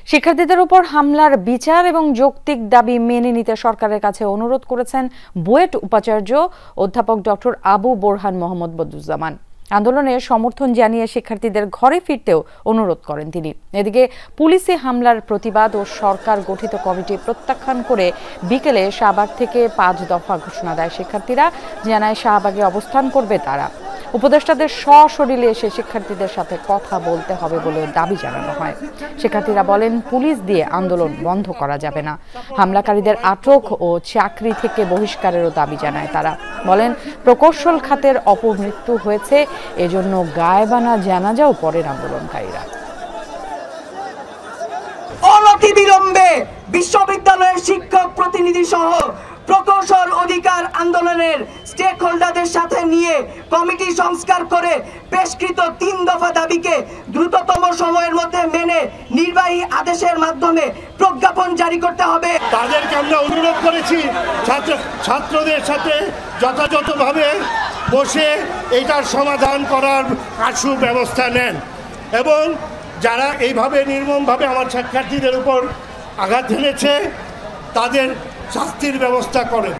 শিক্ষার্থীদের উপর হামলার বিচার এবং যৌক্তিক দাবি মেনে নিতে সরকারের কাছে অনুরোধ করেছেন বুয়েট উপাচার্য অধ্যাপক ডক্টর আবু বোরহান মোহাম্মদ বদরুজ্জামান। আন্দোলনের সমর্থন জানিয়ে শিক্ষার্থীদের ঘরে ফিরতেও অনুরোধ করেন তিনি। এদিকে পুলিশি হামলার প্রতিবাদ ও সরকার গঠিত কমিটি প্রত্যাখ্যান করে বিকেলে শাহবাগ থেকে 5 দফা ঘোষণা দেয় শিক্ষার্থীরা। জানায় শাহবাগে অবস্থান করবে তারা। উপদেষ্টাদের সশরীরে এসে শিক্ষার্থীদের সাথে কথা বলতে হবে বলেও দাবি জানানো হয়। শিক্ষার্থীরা বলেন, পুলিশ দিয়ে আন্দোলন বন্ধ করা যাবে না। হামলাকারীদের আটক ও চাকরি থেকে বহিষ্কারেরও দাবি জানায় তারা। বলেন, প্রকৌশল খাতের অপমৃত্যু হয়েছে, এজন্য গায়েবানা জানাজাও পড়েন আন্দোলনকারীরা। অনতিবিলম্বে বিশ্ববিদ্যালয়ের শিক্ষক প্রতিনিধি সহ প্রকৌশল অধিকার আন্দোলনের স্টেক হোল্ডারদের সাথে নিয়ে কমিটি সংস্কার করে পেশকৃত 3 দফা দাবিকে দ্রুততম সময়ের মধ্যে মেনে নির্বাহী আদেশের মাধ্যমে প্রজ্ঞাপন জারি করতে হবে। তাদেরকে আমরা অনুরোধ করেছি ছাত্রদের সাথে যথাযথভাবে বসে এটার সমাধান করার আশু ব্যবস্থা নেন এবং যারা এইভাবে নির্মমভাবে আমার শিক্ষার্থীদের উপর আঘাত হেনেছে তাদের শাস্তির ব্যবস্থা করেন।